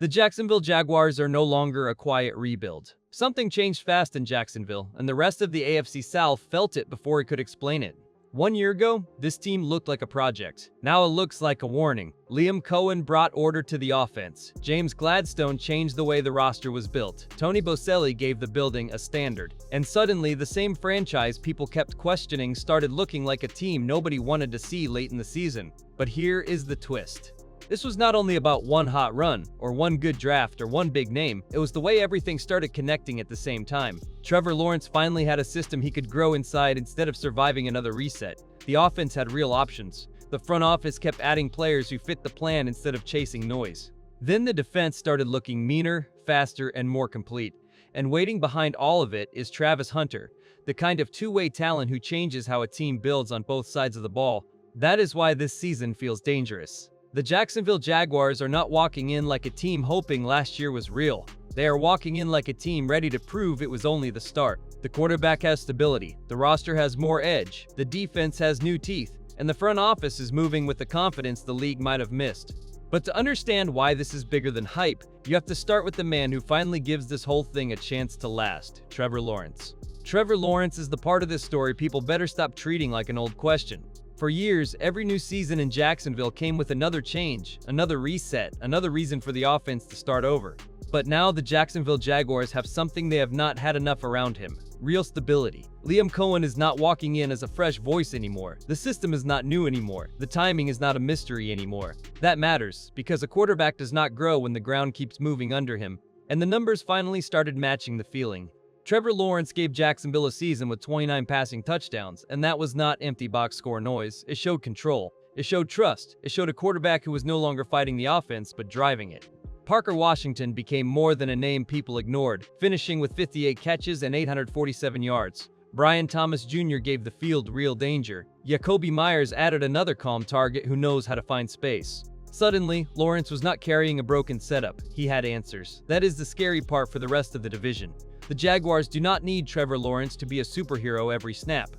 The Jacksonville Jaguars are no longer a quiet rebuild. Something changed fast in Jacksonville, and the rest of the AFC South felt it before it could explain it. 1 year ago, this team looked like a project. Now it looks like a warning. Liam Cohen brought order to the offense. James Gladstone changed the way the roster was built. Tony Boselli gave the building a standard. And suddenly, the same franchise people kept questioning started looking like a team nobody wanted to see late in the season. But here is the twist. This was not only about one hot run, or one good draft, or one big name, it was the way everything started connecting at the same time. Trevor Lawrence finally had a system he could grow inside instead of surviving another reset. The offense had real options. The front office kept adding players who fit the plan instead of chasing noise. Then the defense started looking meaner, faster, and more complete. And waiting behind all of it is Travis Hunter, the kind of two-way talent who changes how a team builds on both sides of the ball. That is why this season feels dangerous. The Jacksonville Jaguars are not walking in like a team hoping last year was real. They are walking in like a team ready to prove it was only the start. The quarterback has stability, the roster has more edge, the defense has new teeth, and the front office is moving with the confidence the league might have missed. But to understand why this is bigger than hype, you have to start with the man who finally gives this whole thing a chance to last, Trevor Lawrence. Trevor Lawrence is the part of this story people better stop treating like an old question. For years, every new season in Jacksonville came with another change, another reset, another reason for the offense to start over. But now the Jacksonville Jaguars have something they have not had enough around him: real stability. Liam Cohen is not walking in as a fresh voice anymore. The system is not new anymore. The timing is not a mystery anymore. That matters, because a quarterback does not grow when the ground keeps moving under him. And the numbers finally started matching the feeling. Trevor Lawrence gave Jacksonville a season with 29 passing touchdowns, and that was not empty box score noise. It showed control. It showed trust. It showed a quarterback who was no longer fighting the offense, but driving it. Parker Washington became more than a name people ignored, finishing with 58 catches and 847 yards. Brian Thomas Jr. gave the field real danger. Jakobi Meyers added another calm target who knows how to find space. Suddenly, Lawrence was not carrying a broken setup. He had answers. That is the scary part for the rest of the division. The Jaguars do not need Trevor Lawrence to be a superhero every snap.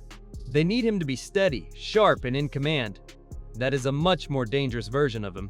They need him to be steady, sharp, and in command. That is a much more dangerous version of him.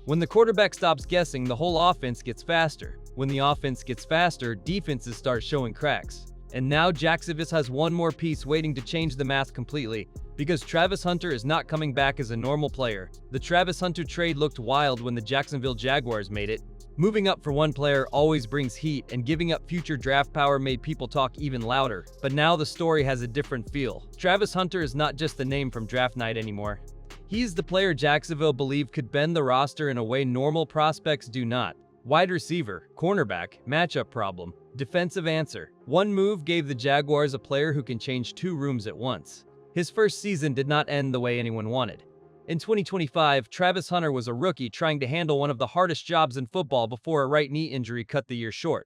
When the quarterback stops guessing, the whole offense gets faster. When the offense gets faster, defenses start showing cracks. And now Jacksonville has one more piece waiting to change the math completely, because Travis Hunter is not coming back as a normal player. The Travis Hunter trade looked wild when the Jacksonville Jaguars made it. Moving up for one player always brings heat, and giving up future draft power made people talk even louder. But now the story has a different feel. Travis Hunter is not just the name from draft night anymore. He's the player Jacksonville believed could bend the roster in a way normal prospects do not. Wide receiver, cornerback, matchup problem, defensive answer. One move gave the Jaguars a player who can change two rooms at once. His first season did not end the way anyone wanted. In 2025, Travis Hunter was a rookie trying to handle one of the hardest jobs in football before a right knee injury cut the year short.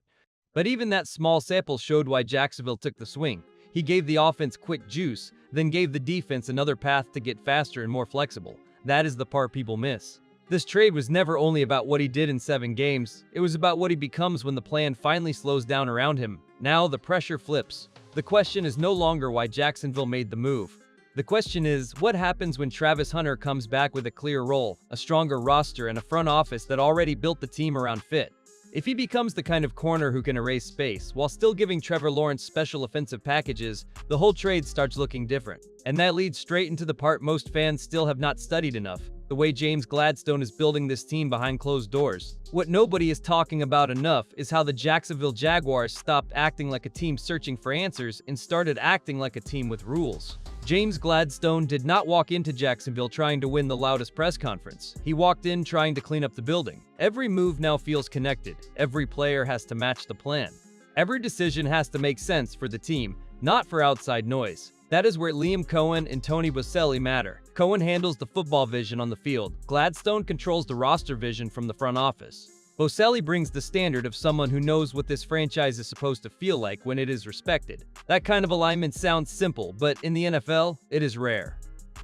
But even that small sample showed why Jacksonville took the swing. He gave the offense quick juice, then gave the defense another path to get faster and more flexible. That is the part people miss. This trade was never only about what he did in 7 games. It was about what he becomes when the plan finally slows down around him. Now the pressure flips. The question is no longer why Jacksonville made the move. The question is, what happens when Travis Hunter comes back with a clear role, a stronger roster, and a front office that already built the team around fit? If he becomes the kind of corner who can erase space, while still giving Trevor Lawrence special offensive packages, the whole trade starts looking different. And that leads straight into the part most fans still have not studied enough: the way James Gladstone is building this team behind closed doors. What nobody is talking about enough is how the Jacksonville Jaguars stopped acting like a team searching for answers and started acting like a team with rules. James Gladstone did not walk into Jacksonville trying to win the loudest press conference. He walked in trying to clean up the building. Every move now feels connected. Every player has to match the plan. Every decision has to make sense for the team, not for outside noise. That is where Liam Cohen and Tony Boselli matter. Cohen handles the football vision on the field. Gladstone controls the roster vision from the front office. Boselli brings the standard of someone who knows what this franchise is supposed to feel like when it is respected. That kind of alignment sounds simple, but in the NFL, it is rare.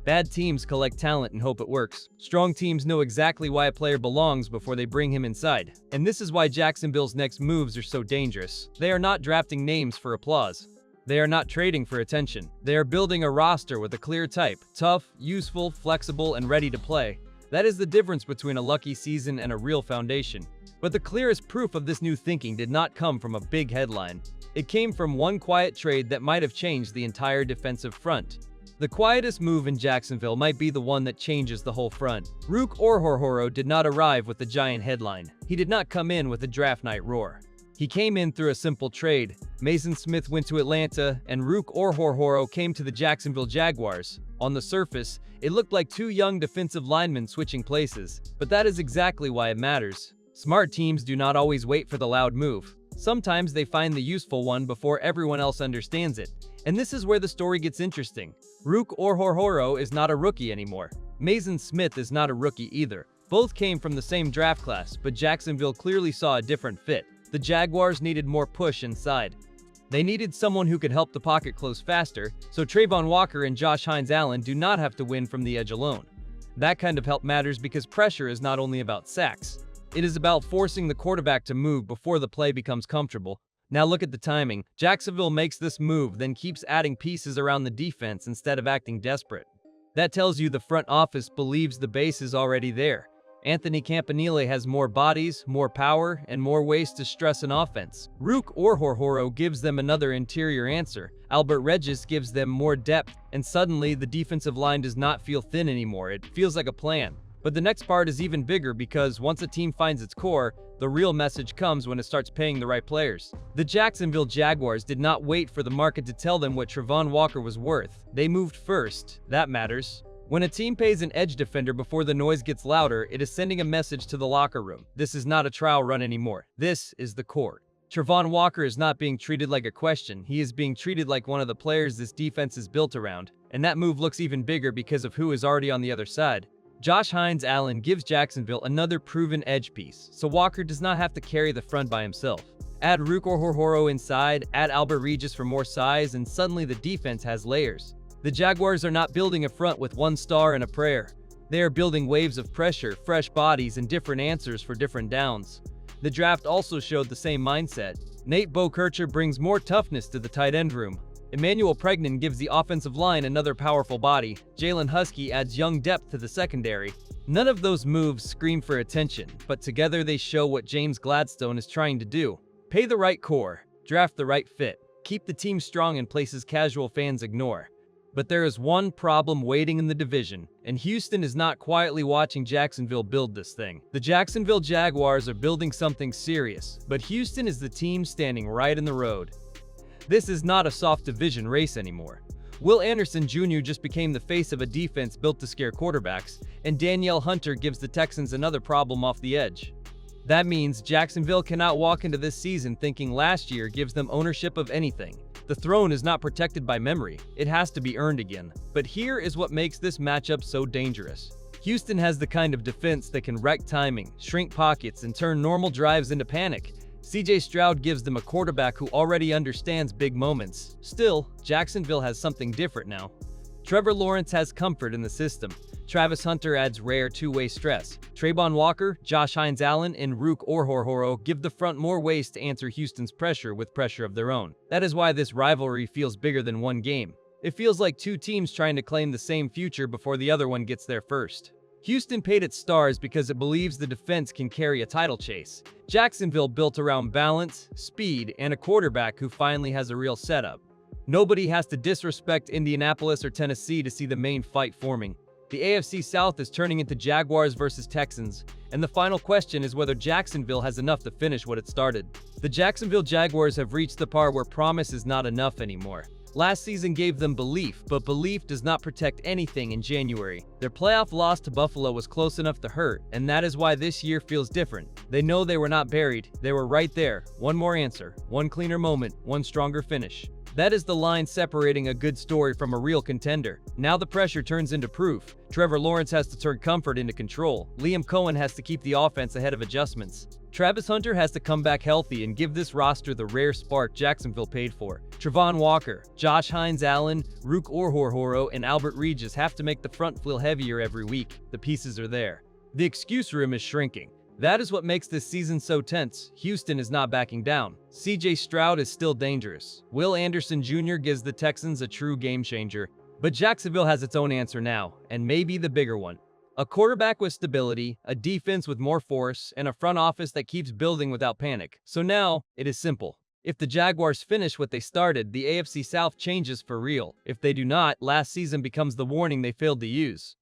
Bad teams collect talent and hope it works. Strong teams know exactly why a player belongs before they bring him inside. And this is why Jacksonville's next moves are so dangerous. They are not drafting names for applause. They are not trading for attention. They are building a roster with a clear type: tough, useful, flexible, and ready to play. That is the difference between a lucky season and a real foundation. But the clearest proof of this new thinking did not come from a big headline. It came from one quiet trade that might have changed the entire defensive front. The quietest move in Jacksonville might be the one that changes the whole front. Rook Orhorhoro did not arrive with the giant headline. He did not come in with a draft night roar. He came in through a simple trade. Mason Smith went to Atlanta, and Rook Orhorhoro came to the Jacksonville Jaguars. On the surface, it looked like two young defensive linemen switching places, but that is exactly why it matters. Smart teams do not always wait for the loud move. Sometimes they find the useful one before everyone else understands it. And this is where the story gets interesting. Rook Orhorhoro is not a rookie anymore. Mason Smith is not a rookie either. Both came from the same draft class, but Jacksonville clearly saw a different fit. The Jaguars needed more push inside. They needed someone who could help the pocket close faster, so Travon Walker and Josh Hines-Allen do not have to win from the edge alone. That kind of help matters because pressure is not only about sacks. It is about forcing the quarterback to move before the play becomes comfortable. Now look at the timing. Jacksonville makes this move, then keeps adding pieces around the defense instead of acting desperate. That tells you the front office believes the base is already there. Anthony Campanile has more bodies, more power, and more ways to stress an offense. Rook Orhorhoro gives them another interior answer. Albert Regis gives them more depth, and suddenly the defensive line does not feel thin anymore. It feels like a plan. But the next part is even bigger because once a team finds its core, the real message comes when it starts paying the right players. The Jacksonville Jaguars did not wait for the market to tell them what Travon Walker was worth. They moved first. That matters. When a team pays an edge defender before the noise gets louder, it is sending a message to the locker room. This is not a trial run anymore. This is the core. Travon Walker is not being treated like a question. He is being treated like one of the players this defense is built around. And that move looks even bigger because of who is already on the other side. Josh Hines-Allen gives Jacksonville another proven edge piece, so Walker does not have to carry the front by himself. Add Rook Orhorhoro inside, add Albert Regis for more size, and suddenly the defense has layers. The Jaguars are not building a front with one star and a prayer. They are building waves of pressure, fresh bodies, and different answers for different downs. The draft also showed the same mindset. Nate Bokercher brings more toughness to the tight end room. Emmanuel Pregnan gives the offensive line another powerful body. Jalen Husky adds young depth to the secondary. None of those moves scream for attention, but together they show what James Gladstone is trying to do. Pay the right core, draft the right fit, keep the team strong in places casual fans ignore. But there is one problem waiting in the division, and Houston is not quietly watching Jacksonville build this thing. The Jacksonville Jaguars are building something serious, but Houston is the team standing right in the road. This is not a soft division race anymore. Will Anderson Jr. just became the face of a defense built to scare quarterbacks, and Danielle Hunter gives the Texans another problem off the edge. That means Jacksonville cannot walk into this season thinking last year gives them ownership of anything. The throne is not protected by memory. It has to be earned again. But here is what makes this matchup so dangerous. Houston has the kind of defense that can wreck timing, shrink pockets, and turn normal drives into panic. CJ Stroud gives them a quarterback who already understands big moments. Still, Jacksonville has something different now. Trevor Lawrence has comfort in the system. Travis Hunter adds rare two-way stress. Travon Walker, Josh Hines-Allen, and Rook Orhorhoro give the front more ways to answer Houston's pressure with pressure of their own. That is why this rivalry feels bigger than one game. It feels like two teams trying to claim the same future before the other one gets there first. Houston paid its stars because it believes the defense can carry a title chase. Jacksonville built around balance, speed, and a quarterback who finally has a real setup. Nobody has to disrespect Indianapolis or Tennessee to see the main fight forming. The AFC South is turning into Jaguars versus Texans, and the final question is whether Jacksonville has enough to finish what it started. The Jacksonville Jaguars have reached the part where promise is not enough anymore. Last season gave them belief, but belief does not protect anything in January. Their playoff loss to Buffalo was close enough to hurt, and that is why this year feels different. They know they were not buried, they were right there. One more answer, one cleaner moment, one stronger finish. That is the line separating a good story from a real contender. Now the pressure turns into proof. Trevor Lawrence has to turn comfort into control. Liam Cohen has to keep the offense ahead of adjustments. Travis Hunter has to come back healthy and give this roster the rare spark Jacksonville paid for. Travon Walker, Josh Hines-Allen, Rook Orhorhoro, and Albert Regis have to make the front feel heavier every week. The pieces are there. The excuse room is shrinking. That is what makes this season so tense. Houston is not backing down. CJ Stroud is still dangerous. Will Anderson Jr. gives the Texans a true game changer. But Jacksonville has its own answer now, and maybe the bigger one. A quarterback with stability, a defense with more force, and a front office that keeps building without panic. So now, it is simple. If the Jaguars finish what they started, the AFC South changes for real. If they do not, last season becomes the warning they failed to use.